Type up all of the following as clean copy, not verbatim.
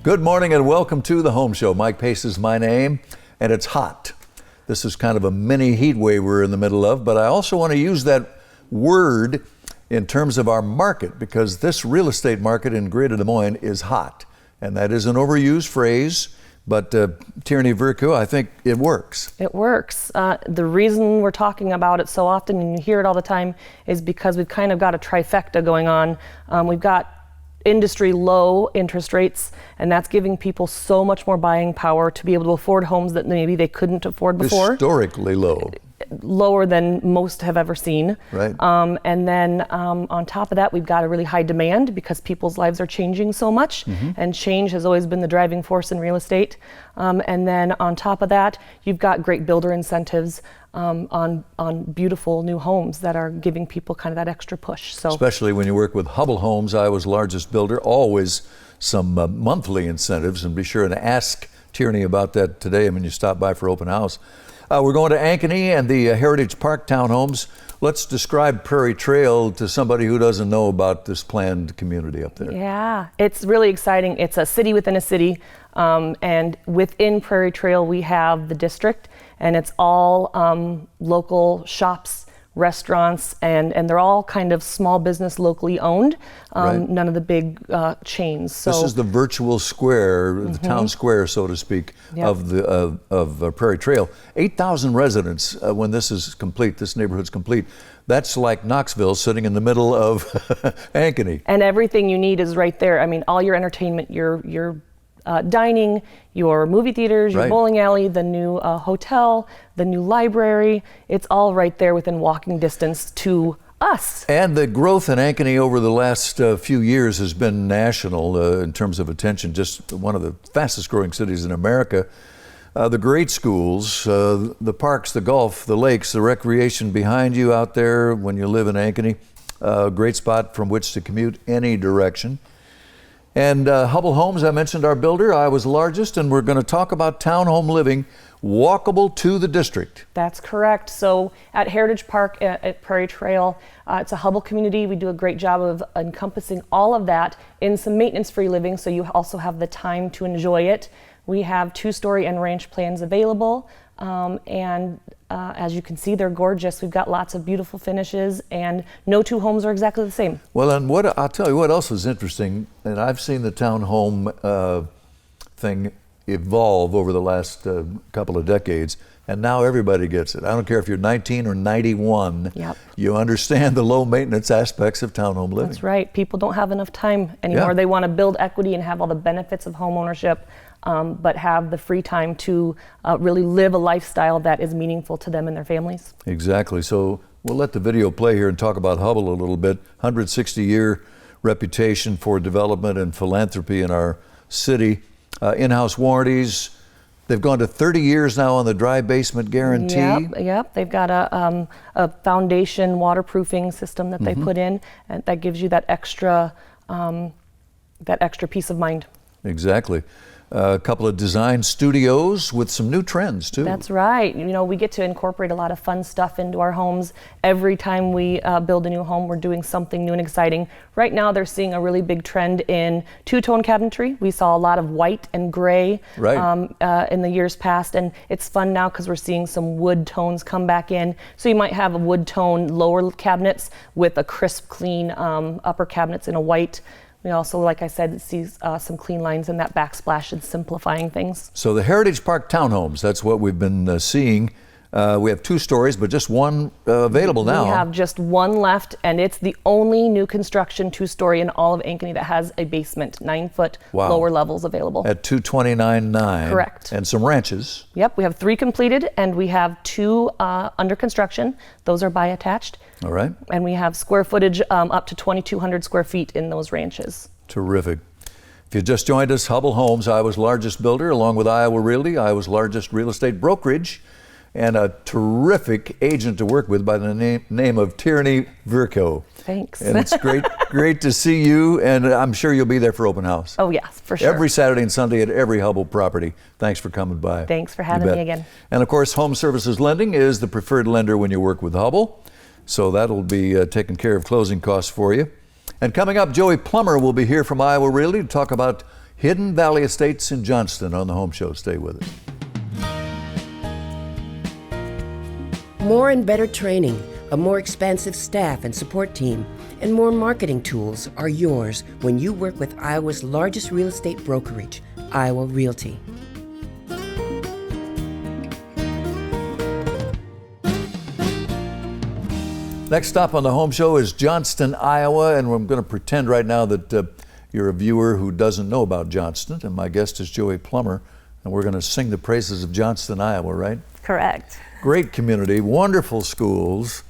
Good morning and welcome to the Home Show. Mike Pace is my name, and it's hot. This is kind of a mini heat wave we're in the middle of, but I also want to use that word in terms of our market, because this real estate market in Greater Des Moines is hot. And that is an overused phrase, but Tierney Virco, I think it works. It works. The reason we're talking about it so often, and you hear it all the time, is because we've kind of got a trifecta going on. We've got industry low interest rates, and that's giving people so much more buying power to be able to afford homes that maybe they couldn't afford before. Historically low. Lower than most have ever seen. Right. And then on top of that, we've got a really high demand because people's lives are changing so much, and change has always been the driving force in real estate. And then on top of that, you've got great builder incentives on beautiful new homes that are giving people kind of that extra push. So, especially when you work with Hubble Homes, Iowa's largest builder, always some monthly incentives, and be sure and ask Tierney about that today when you stop by for open house. We're going to Ankeny and the Heritage Park townhomes. Let's describe Prairie Trail to somebody who doesn't know about this planned community up there. Yeah, it's really exciting. It's a city within a city, and within Prairie Trail we have the district, and it's all local shops, restaurants, and they're all kind of small business locally owned, Right. None of the big chains. So this is the virtual square, the town square, so to speak, Yep. of Prairie Trail. 8,000 residents when this is complete, this neighborhood's complete. That's like Knoxville sitting in the middle of Ankeny. And everything you need is right there. I mean, all your entertainment, your dining, your movie theaters, your Right. bowling alley, the new hotel, the new library, it's all right there within walking distance to us. And the growth in Ankeny over the last few years has been national in terms of attention, just one of the fastest growing cities in America. The great schools, the parks, the golf, the lakes, the recreation behind you out there when you live in Ankeny, great spot from which to commute any direction. And Hubble Homes, I mentioned our builder, Iowa's largest, and we're going to talk about townhome living, walkable to the district. That's correct. So at Heritage Park at Prairie Trail, it's a Hubble community. We do a great job of encompassing all of that in some maintenance-free living, so you also have the time to enjoy it. We have two-story and ranch plans available, and as you can see, they're gorgeous. We've got lots of beautiful finishes, and no two homes are exactly the same. Well, and what I'll tell you what else is interesting, and I've seen the townhome thing evolve over the last couple of decades, and now everybody gets it. I don't care if you're 19 or 91, Yep. you understand the low maintenance aspects of townhome living. That's right. People don't have enough time anymore. Yeah. They want to build equity and have all the benefits of home ownership, but have the free time to really live a lifestyle that is meaningful to them and their families. Exactly. So we'll let the video play here and talk about Hubble a little bit. 160-year reputation for development and philanthropy in our city. In-house warranties. They've gone to 30 years now on the dry basement guarantee. Yep. They've got a foundation waterproofing system that they put in, and that gives you that extra peace of mind. Exactly. A couple of design studios with some new trends too. That's right. You know, we get to incorporate a lot of fun stuff into our homes. Every time we build a new home, we're doing something new and exciting. Right now, they're seeing a really big trend in two-tone cabinetry. We saw a lot of white and gray in the years past, and it's fun now because we're seeing some wood tones come back in. So you might have a wood tone lower cabinets with a crisp, clean upper cabinets in a white. We also, like I said, see some clean lines in that backsplash and simplifying things. So the Heritage Park townhomes, that's what we've been seeing. We have two stories, but just one available now. We have just one left, and it's the only new construction two-story in all of Ankeny that has a basement, 9-foot lower levels available. At $229,900. Correct. And some ranches. Yep, we have 3 completed, and we have 2 under construction. Those are bi-attached. All right. And we have square footage up to 2,200 square feet in those ranches. Terrific. If you just joined us, Hubble Homes, Iowa's largest builder, along with Iowa Realty, Iowa's largest real estate brokerage, and a terrific agent to work with by the name of Tierney Virco. Thanks. And it's great to see you, and I'm sure you'll be there for open house. Oh, yes, for sure. Every Saturday and Sunday at every Hubble property. Thanks for coming by. Thanks for having me again. And of course, Home Services Lending is the preferred lender when you work with Hubble. So that'll be taking care of closing costs for you. And coming up, Joey Plummer will be here from Iowa Realty to talk about Hidden Valley Estates in Johnston on the Home Show. Stay with us. More and better training, a more expansive staff and support team, and more marketing tools are yours when you work with Iowa's largest real estate brokerage, Iowa Realty. Next stop on the Home Show is Johnston, Iowa, and I'm going to pretend right now that you're a viewer who doesn't know about Johnston, and my guest is Joey Plummer, and we're going to sing the praises of Johnston, Iowa, right? Correct. Great community, wonderful schools.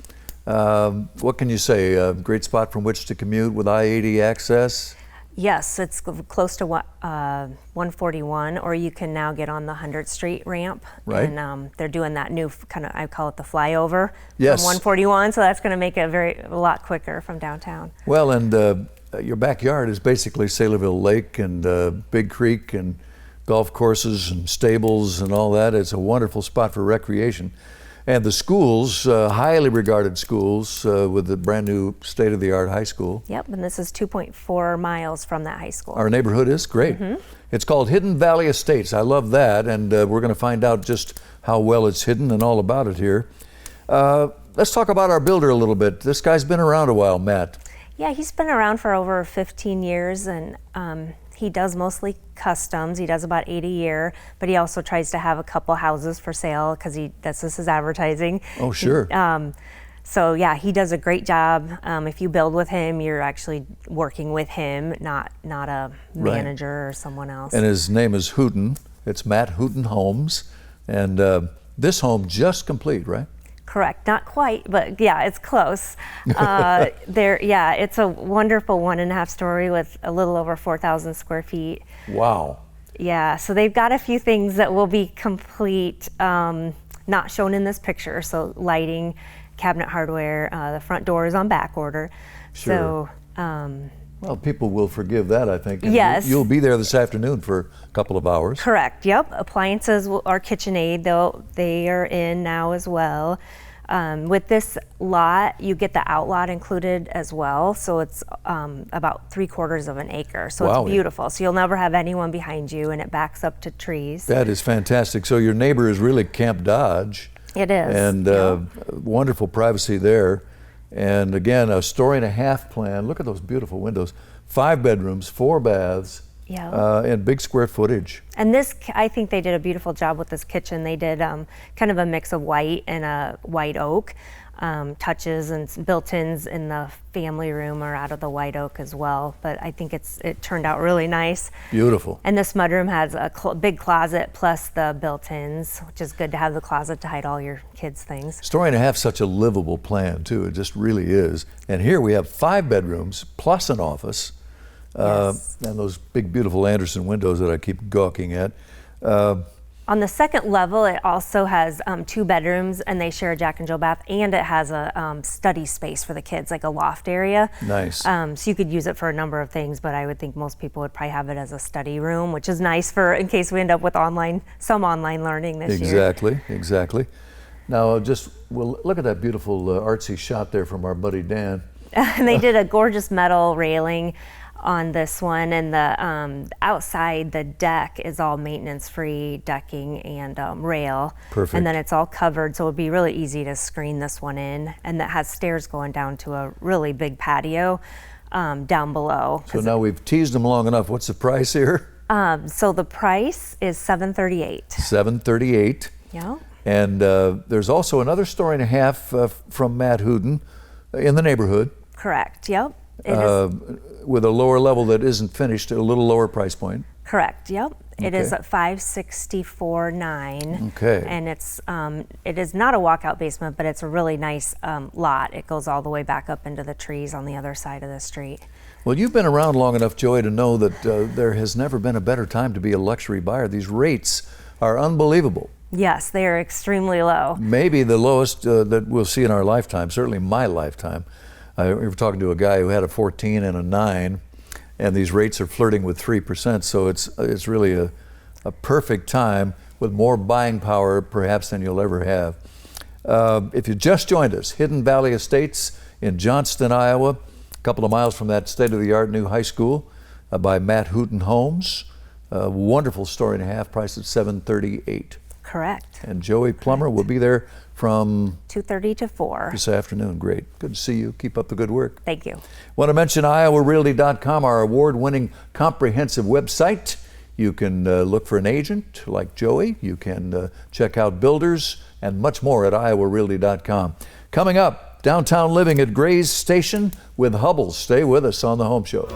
What can you say? A great spot from which to commute with I-80 access? Yes, it's close to 141, or you can now get on the 100th Street ramp. Right. And they're doing that new kind of, I call it the flyover Yes. from 141, so that's going to make it a lot quicker from downtown. Well, and your backyard is basically Saylorville Lake and Big Creek and golf courses and stables and all that. It's a wonderful spot for recreation. And the schools, highly regarded schools with the brand new state-of-the-art high school. Yep, and this is 2.4 miles from that high school. Our neighborhood is great. It's called Hidden Valley Estates. I love that, and we're going to find out just how well it's hidden and all about it here. Let's talk about our builder a little bit. This guy's been around a while, Matt. Yeah, he's been around for over 15 years, and he does mostly customs. He does about 8 a year, but he also tries to have a couple houses for sale because this is his advertising. Oh, sure. So yeah, he does a great job. If you build with him, you're actually working with him, not a manager or someone else. And his name is Hooten. It's Matt Hooten Homes, and this home just complete, right? Correct, not quite, but yeah, it's close. It's a wonderful 1.5 story with a little over 4,000 square feet. Wow. Yeah, so they've got a few things that will be complete, not shown in this picture. So lighting, cabinet hardware, the front door is on back order. Sure. So, well, people will forgive that, I think. And yes. You'll be there this afternoon for a couple of hours. Correct, yep. Appliances are KitchenAid, they are in now as well. With this lot, you get the outlot included as well, so it's about 3/4 of an acre, so Wow. It's beautiful. So you'll never have anyone behind you, and it backs up to trees. That is fantastic. So your neighbor is really Camp Dodge. It is. And wonderful privacy there. And again, a 1.5-story plan. Look at those beautiful windows. 5 bedrooms, 4 baths, Yeah. and big square footage. And this, I think they did a beautiful job with this kitchen. They did kind of a mix of white and a white oak. Touches and built-ins in the family room are out of the white oak as well. But I think it turned out really nice. Beautiful. And this mudroom has a big closet plus the built-ins, which is good to have the closet to hide all your kids' things. 1.5 story, such a livable plan too. It just really is. And here we have 5 bedrooms plus an office. Yes. And those big, beautiful Anderson windows that I keep gawking at. On the second level, it also has 2 bedrooms, and they share a Jack and Jill bath, and it has a study space for the kids, like a loft area. Nice. So you could use it for a number of things, but I would think most people would probably have it as a study room, which is nice for in case we end up with some online learning this year. Exactly. Now, well, look at that beautiful artsy shot there from our buddy Dan. And they did a gorgeous metal railing on this one, and the outside, the deck is all maintenance-free decking and rail. Perfect. And then it's all covered, so it would be really easy to screen this one in. And that has stairs going down to a really big patio down below. So now we've teased them long enough. What's the price here? So the price is $738. $738. Yeah. And there's also another 1.5 story from Matt Hooten in the neighborhood. Correct. Yep. It is. With a lower level that isn't finished, a little lower price point. Correct. Yep. It is Okay. at 564.9. Okay. And it is not a walkout basement, but it's a really nice lot. It goes all the way back up into the trees on the other side of the street. Well, you've been around long enough, Joy, to know that there has never been a better time to be a luxury buyer. These rates are unbelievable. Yes, they are extremely low. Maybe the lowest that we'll see in our lifetime, certainly my lifetime. We were talking to a guy who had a 14 and a 9, and these rates are flirting with 3%, so it's really a perfect time with more buying power perhaps than you'll ever have. If you just joined us, Hidden Valley Estates in Johnston, Iowa, a couple of miles from that state-of-the-art new high school by Matt Hooten Homes. A wonderful story and a half, priced at $738. Correct. And Joey Plummer will be there from 2:30 to 4. this afternoon. Great. Good to see you. Keep up the good work. Thank you. Want to mention IowaRealty.com, our award-winning comprehensive website. You can look for an agent like Joey. You can check out builders and much more at IowaRealty.com. Coming up, downtown living at Gray's Station with Hubble. Stay with us on The Home Show.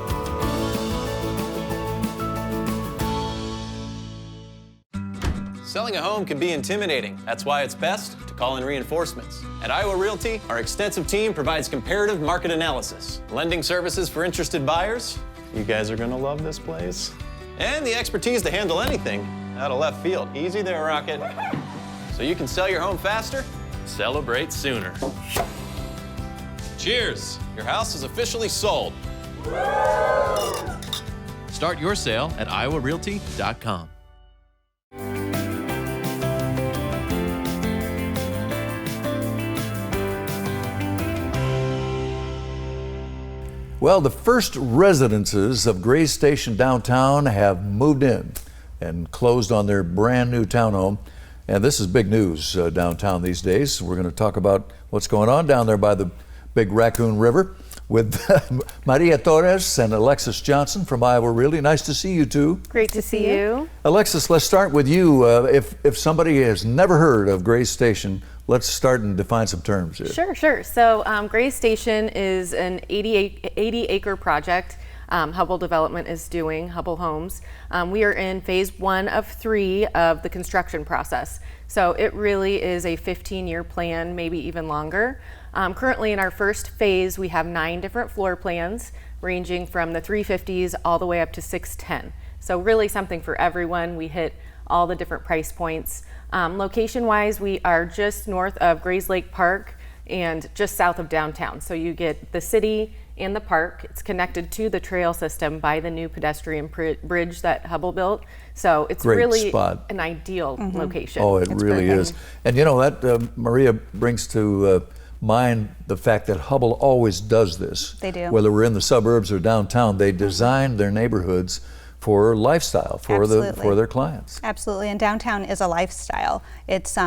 Selling a home can be intimidating. That's why it's best to call in reinforcements. At Iowa Realty, our extensive team provides comparative market analysis, lending services for interested buyers. You guys are gonna love this place. And the expertise to handle anything out of left field. Easy there, Rocket. So you can sell your home faster, celebrate sooner. Cheers! Your house is officially sold. Start your sale at iowarealty.com. Well, the first residences of Gray's Station downtown have moved in and closed on their brand new townhome. And this is big news downtown these days. We're going to talk about what's going on down there by the big Raccoon River with Maria Torres and Alexis Johnson from Iowa Realty. Nice to see you two. Great to see you. Alexis, let's start with you. If somebody has never heard of Gray's Station, let's start and define some terms here. Sure. So Gray's Station is an 80-acre project Hubble Development is doing, Hubble Homes. We are in phase 1 of 3 of the construction process. So it really is a 15-year plan, maybe even longer. Currently in our first phase, we have 9 different floor plans ranging from the 350s all the way up to 610. So really something for everyone. We hit all the different price points. Location-wise, we are just north of Grays Lake Park and just south of downtown. So you get the city and the park. It's connected to the trail system by the new pedestrian bridge that Hubble built. So it's Great really spot. an ideal location. Oh, it really is. And you know, that Maria brings to mind the fact that Hubble always does this. They do. Whether we're in the suburbs or downtown, they design their neighborhoods for lifestyle, for their clients. Absolutely, and downtown is a lifestyle. It's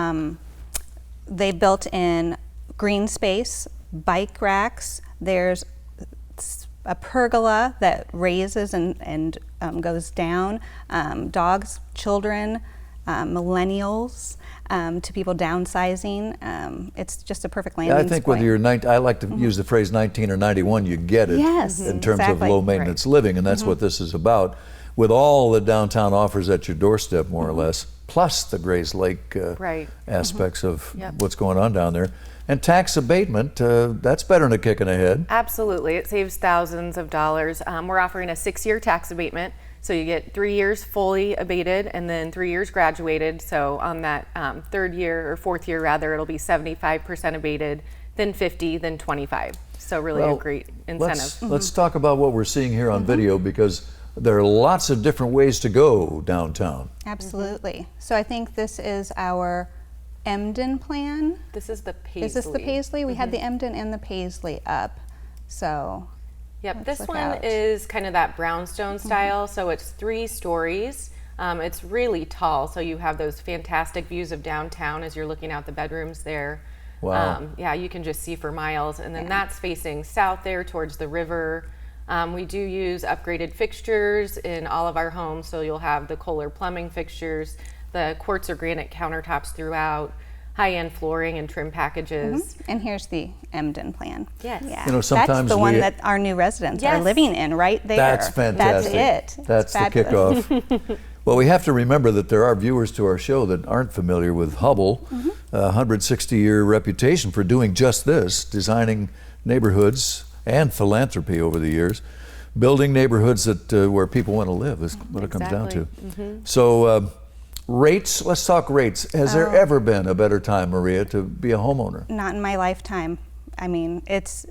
they built in green space, bike racks. There's a pergola that raises and goes down. Dogs, children, millennials, to people downsizing. It's just a perfect landing I think point. whether you're I like to use the phrase 19 or 91, you get it Yes, in terms exactly. of low maintenance living, and that's what this is about. With all the downtown offers at your doorstep, more or less, plus the Grays Lake aspects of what's going on down there. And tax abatement, that's better than a kick in the head. Absolutely, it saves thousands of dollars. We're offering a 6-year tax abatement. So you get 3 years fully abated and then 3 years graduated. So on that 3rd year or 4th year rather, it'll be 75% abated, then 50, then 25. So really a great incentive. Let's talk about what we're seeing here on video, because there are lots of different ways to go downtown. Absolutely. So I think this is our Emden plan. This is the Paisley. Is this the Paisley? We had the Emden and the Paisley up. So yep, let's this look one out. is kind of that brownstone style. So it's 3 stories. It's really tall. So you have those fantastic views of downtown as you're looking out the bedrooms there. Wow. Yeah, you can just see for miles. And then that's facing south there towards the river. We do use upgraded fixtures in all of our homes. So you'll have the Kohler plumbing fixtures, the quartz or granite countertops throughout, high-end flooring and trim packages. And here's the Emden plan. Yes. Yeah. You know, sometimes that's the one we- that our new residents are Yes. living in right there. That's fantastic. That's it. That's the fabulous. kickoff. Well, we have to remember that there are viewers to our show that aren't familiar with Hubble, a 160-year reputation for doing just this, designing neighborhoods and philanthropy over the years, building neighborhoods that where people want to live is what it comes down to. So rates, let's talk rates. Has there ever been a better time, Maria, to be a homeowner? Not in my lifetime. I mean, it's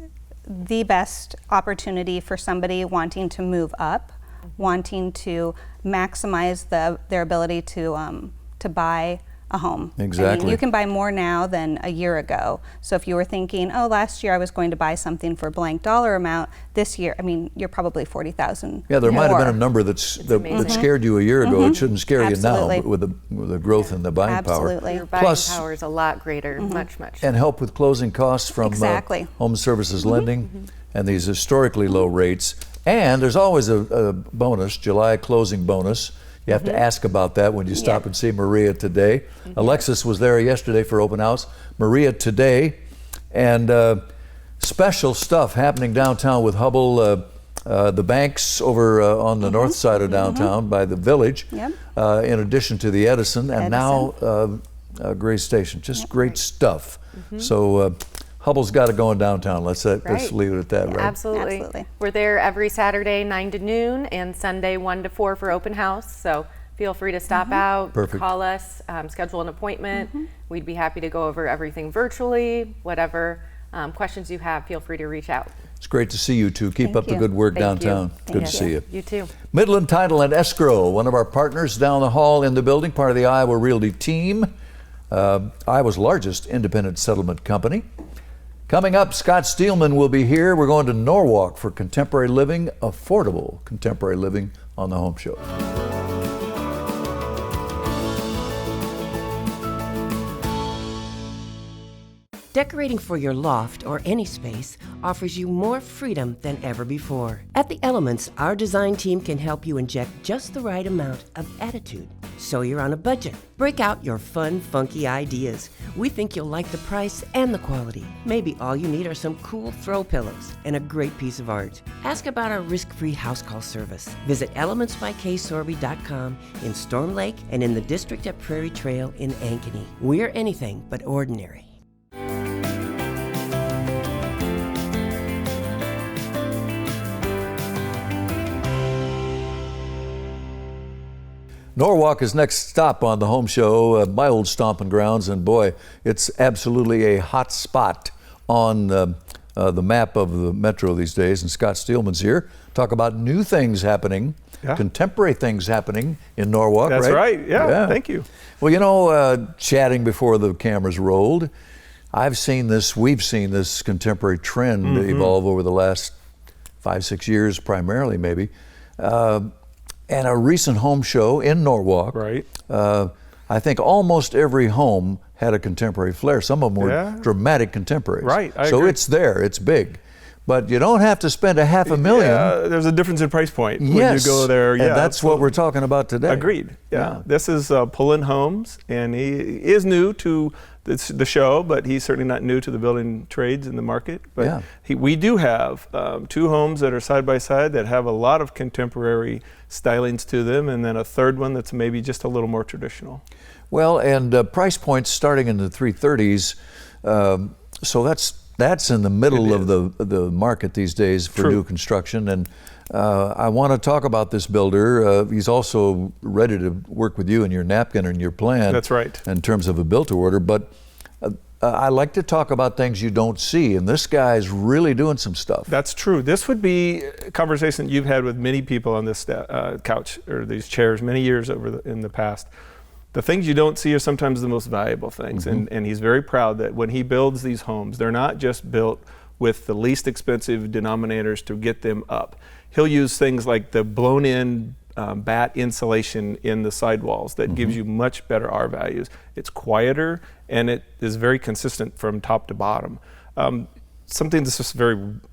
the best opportunity for somebody wanting to move up, wanting to maximize their ability to buy a home. I Exactly. mean, you can buy more now than a year ago. So if you were thinking, oh, last year I was going to buy something for blank dollar amount, this year, I mean, you're probably 40,000. Yeah, there might have been a more. number that amazing. scared you a year ago. It shouldn't scare Absolutely. you now with the growth in the buying Absolutely. Your power. buying Plus, power is a lot greater, much. and help with closing costs from Exactly. home services lending and these historically low rates. And there's always a bonus, July closing bonus. You have to ask about that when you stop and see Maria today. Alexis was there yesterday for open house. Maria today. And special stuff happening downtown with Hubble. The banks over on the north side of downtown by the Village, Yep. in addition to the Edison, and now Edison. Gray Station. Just great stuff. So Hubble's got it going downtown. Let's leave it at that, right? Absolutely. We're there every Saturday 9 to noon and Sunday 1 to 4 for open house. So feel free to stop out, Perfect. call us, schedule an appointment. We'd be happy to go over everything virtually. Whatever questions you have, feel free to reach out. It's great to see you two. Keep Thank up the you. good work Thank you. downtown. Good to Thank see you. You too. Midland Title and Escrow, one of our partners down the hall in the building, part of the Iowa Realty team, Iowa's largest independent settlement company. Coming up, Scott Steelman will be here. We're going to Norwalk for contemporary living, affordable contemporary living on the Home Show. Decorating for your loft or any space offers you more freedom than ever before. At The Elements, our design team can help you inject just the right amount of attitude, so you're on a budget. Break out your fun, funky ideas. We think you'll like the price and the quality. Maybe all you need are some cool throw pillows and a great piece of art. Ask about our risk-free house call service. Visit elementsbyksorby.com in Storm Lake and in the district at Prairie Trail in Ankeny. We're anything but ordinary. Norwalk is next stop on the Home Show, my old stomping grounds, and boy, it's absolutely a hot spot on the map of the metro these days. And Scott Steelman's here. Talk about new things happening, contemporary things happening in Norwalk. That's right. Yeah. Thank you. Well, you know, chatting before the cameras rolled, we've seen this contemporary trend evolve over the last 5-6 years, primarily maybe. And a recent home show in Norwalk, Right. I think almost every home had a contemporary flair. Some of them were Yeah. dramatic contemporaries. Right, I so agree. it's there, it's big. But you don't have to spend $500,000. Yeah, there's a difference in price point when Yes, you go there. and that's what we're talking about today. Agreed. Yeah. This is Pullen Homes, and he is new to the show, but he's certainly not new to the building trades in the market. But we do have 2 homes that are side by side that have a lot of contemporary stylings to them, and then a third one that's maybe just a little more traditional. Well, and price points starting in the 330s. So that's in the middle of the market these days for True. new construction. And I want to talk about this builder. He's also ready to work with you in your napkin and your plan. That's right. In terms of a built-to-order. But I like to talk about things you don't see, and this guy's really doing some stuff. That's true. This would be a conversation you've had with many people on this couch or these chairs many years in the past. The things you don't see are sometimes the most valuable things, and he's very proud that when he builds these homes, they're not just built with the least expensive denominators to get them up. He'll use things like the blown-in bat insulation in the sidewalls that gives you much better R values. It's quieter and it is very consistent from top to bottom. Something that's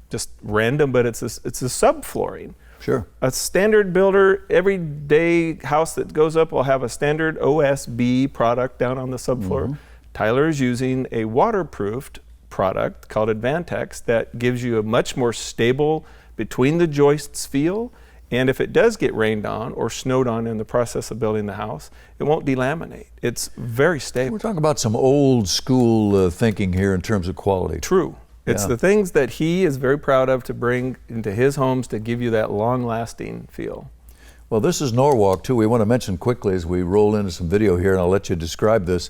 just random, but it's a subflooring. Sure. A standard builder, everyday house that goes up will have a standard OSB product down on the subfloor. Tyler is using a waterproofed product called Advantex that gives you a much more stable between the joists feel. And if it does get rained on or snowed on in the process of building the house, it won't delaminate. It's very stable. We're talking about some old school thinking here in terms of quality. True. It's the things that he is very proud of to bring into his homes to give you that long-lasting feel. Well, this is Norwalk, too. We want to mention quickly as we roll into some video here, and I'll let you describe this,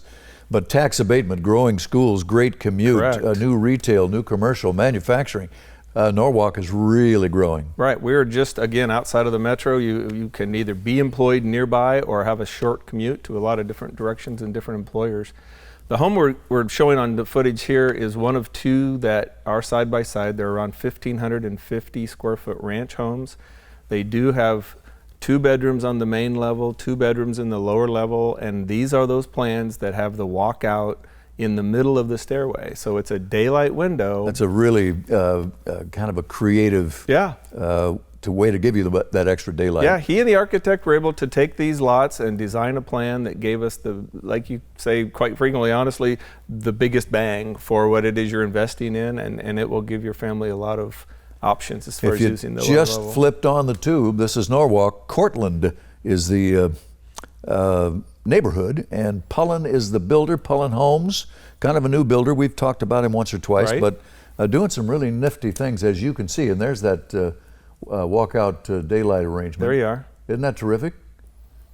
but tax abatement, growing schools, great commute, Correct. New retail, new commercial, manufacturing. Norwalk is really growing. Right. We're just, again, outside of the metro. You can either be employed nearby or have a short commute to a lot of different directions and different employers. The home we're showing on the footage here is one of two that are side by side. They're around 1,550 square foot ranch homes. They do have 2 bedrooms on the main level, 2 bedrooms in the lower level, and these are those plans that have the walkout in the middle of the stairway. So it's a daylight window. That's a really kind of a creative way to give you that extra daylight. Yeah, he and the architect were able to take these lots and design a plan that gave us like you say quite frequently, honestly, the biggest bang for what it is you're investing in, and it will give your family a lot of options as far as using the If you just flipped on the tube, this is Norwalk. Cortland is the neighborhood, and Pullen is the builder. Pullen Homes, kind of a new builder. We've talked about him once or twice, right, but doing some really nifty things, as you can see. And there's that walkout daylight arrangement. There you are. Isn't that terrific?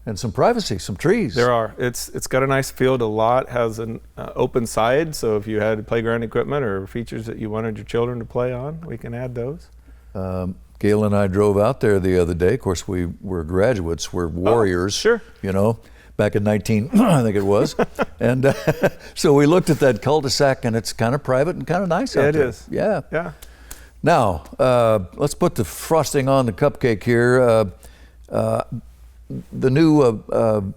And some privacy, some trees. There are. It's got a nice field. A lot has an open side, so if you had playground equipment or features that you wanted your children to play on, we can add those. Gail and I drove out there the other day. Of course, we were graduates. We're warriors. Sure. You know, back in I think it was. And so we looked at that cul-de-sac, and it's kind of private and kind of nice out there. It is. Yeah. Yeah. Now, let's put the frosting on the cupcake here. The new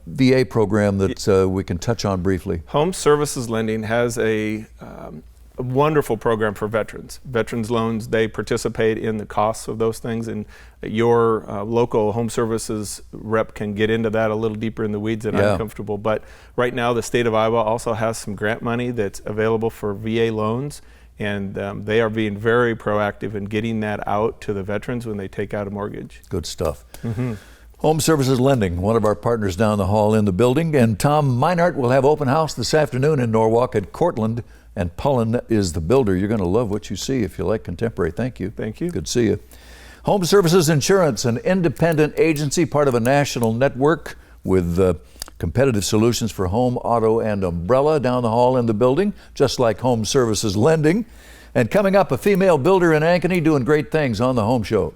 VA program that we can touch on briefly. Home Services Lending has a wonderful program for veterans. Veterans loans, they participate in the costs of those things, and your local home services rep can get into that a little deeper in the weeds than I'm comfortable. But right now, the state of Iowa also has some grant money that's available for VA loans, and they are being very proactive in getting that out to the veterans when they take out a mortgage. Good stuff. Mm-hmm. Home Services Lending, one of our partners down the hall in the building. And Tom Meinert will have open house this afternoon in Norwalk at Cortland, and Pullen is the builder. You're going to love what you see if you like contemporary. Thank you. Thank you. Good to see you. Home Services Insurance, an independent agency, part of a national network with competitive solutions for home, auto, and umbrella down the hall in the building, just like Home Services Lending. And coming up, a female builder in Ankeny doing great things on the Home Show.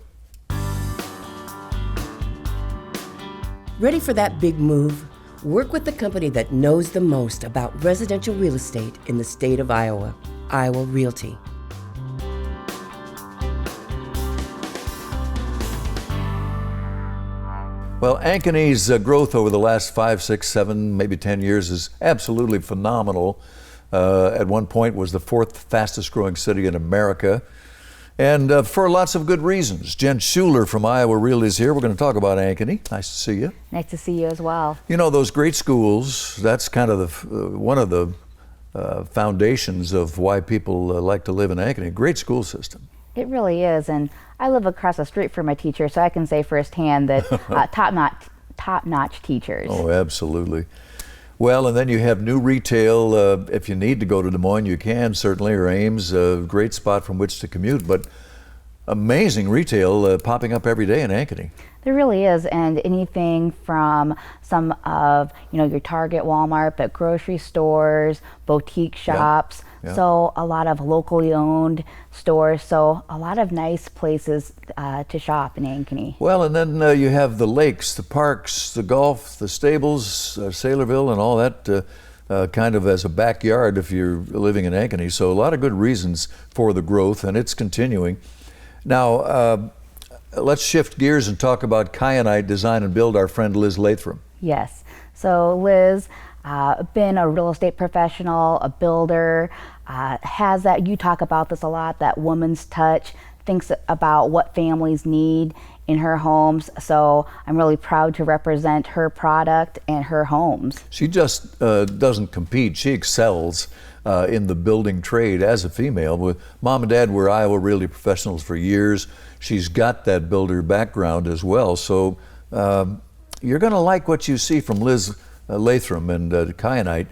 Ready for that big move? Work with the company that knows the most about residential real estate in the state of Iowa, Iowa Realty. Well, Ankeny's growth over the last 5, 6, 7, maybe 10 years is absolutely phenomenal. At one point was the 4th fastest growing city in America. And for lots of good reasons. Jen Schuler from Iowa Realty is here. We're going to talk about Ankeny. Nice to see you. Nice to see you as well. You know, those great schools, that's kind of one of the foundations of why people like to live in Ankeny. Great school system. It really is. And I live across the street from my teacher, so I can say firsthand that top-notch teachers. Oh, absolutely. Well, and then you have new retail. If you need to go to Des Moines, you can certainly, or Ames, a great spot from which to commute. But amazing retail popping up every day in Ankeny. There really is, and anything from some of your Target, Walmart, but grocery stores, boutique shops. Yeah. So a lot of locally owned stores. So a lot of nice places to shop in Ankeny. Well, and then you have the lakes, the parks, the golf, the stables, Saylorville, and all that kind of as a backyard if you're living in Ankeny. So a lot of good reasons for the growth, and it's continuing. Now, let's shift gears and talk about Kyanite Design and Build, our friend Liz Lathram. Yes. So Liz, been a real estate professional, a builder, has that, you talk about this a lot, that woman's touch, thinks about what families need in her homes. So I'm really proud to represent her product and her homes. She just doesn't compete, she excels in the building trade as a female. Mom and Dad were Iowa Realty professionals for years. She's got that builder background as well. So you're going to like what you see from Liz Lathram and Kyanite.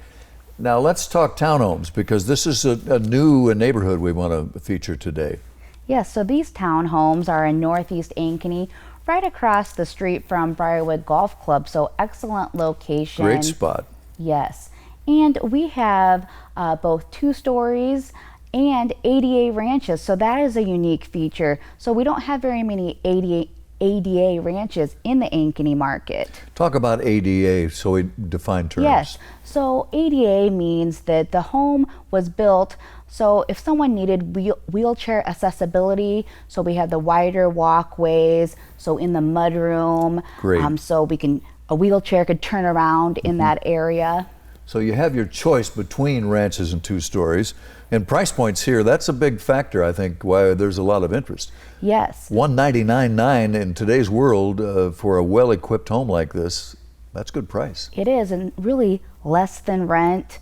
Now let's talk townhomes, because this is a new neighborhood we want to feature today. Yes, so these townhomes are in Northeast Ankeny, right across the street from Briarwood Golf Club, so excellent location. Great spot. Yes, and we have both 2 stories and ADA ranches. So that is a unique feature. So we don't have very many ADA ranches in the Ankeny market. Talk about ADA so we define terms. Yes, so ADA means that the home was built so if someone needed wheelchair accessibility, so we have the wider walkways, so in the mudroom, Great. So a wheelchair could turn around in that area. So you have your choice between ranches and 2 stories. And price points here, that's a big factor, I think, why there's a lot of interest. Yes. $199.9 in today's world for a well-equipped home like this, that's good price. It is, and really less than rent,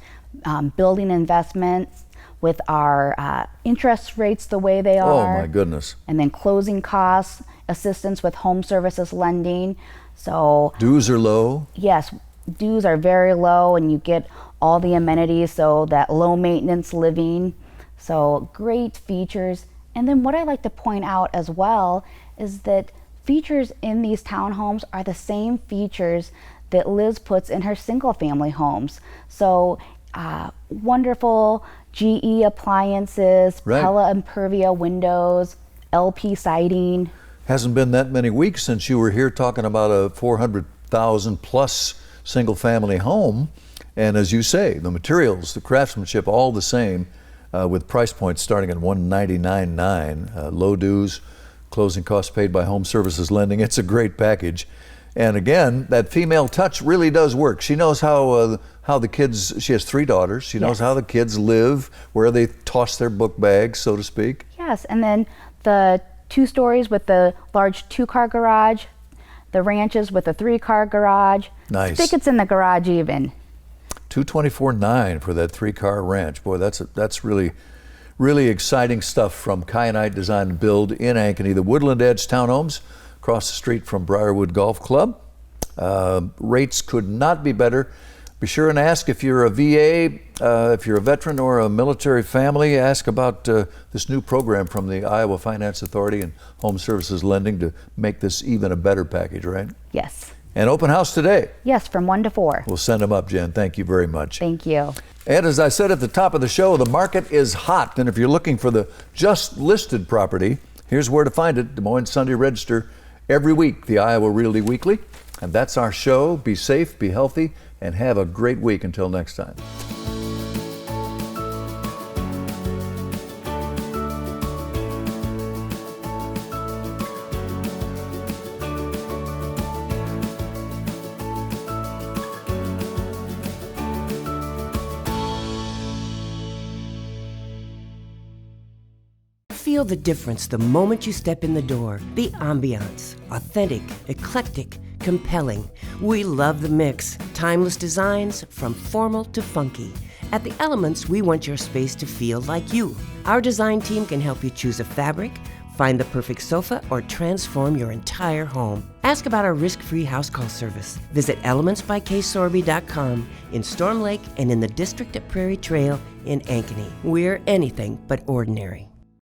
building investments with our interest rates the way they are. Oh my goodness. And then closing costs, assistance with home services lending. So dues are low? Yes, dues are very low and you get all the amenities, so that low maintenance living. So great features. And then what I like to point out as well is that features in these townhomes are the same features that Liz puts in her single family homes. So wonderful GE appliances, right. Pella Impervia windows, LP siding. Hasn't been that many weeks since you were here talking about a 400,000 plus single family home. And as you say, the materials, the craftsmanship, all the same, with price points starting at $199.9, low dues, closing costs paid by home services lending. It's a great package. And again, that female touch really does work. She knows how the kids, she has 3 daughters, she knows how the kids live, where they toss their book bags, so to speak. Yes, and then the 2 stories with the large 2-car garage, the ranches with a 3-car garage. Nice. Spigots in the garage even. $224.9 for that 3-car ranch. Boy, that's really, really exciting stuff from Kyanite Design and Build in Ankeny. The Woodland Edge Townhomes across the street from Briarwood Golf Club. Rates could not be better. Be sure and ask if you're a VA, if you're a veteran or a military family, ask about this new program from the Iowa Finance Authority and Home Services Lending to make this even a better package, right? Yes. And open house today. Yes, from 1 to 4. We'll send them up, Jen. Thank you very much. Thank you. And as I said at the top of the show, the market is hot. And if you're looking for the just listed property, here's where to find it. Des Moines Sunday Register every week, the Iowa Realty Weekly. And that's our show. Be safe, be healthy, and have a great week until next time. Feel the difference the moment you step in the door. The ambiance, authentic, eclectic, compelling. We love the mix. Timeless designs from formal to funky. At the Elements, we want your space to feel like you. Our design team can help you choose a fabric, find the perfect sofa, or transform your entire home. Ask about our risk-free house call service. Visit elementsbyksorby.com in Storm Lake and in the district at Prairie Trail in Ankeny. We're anything but ordinary.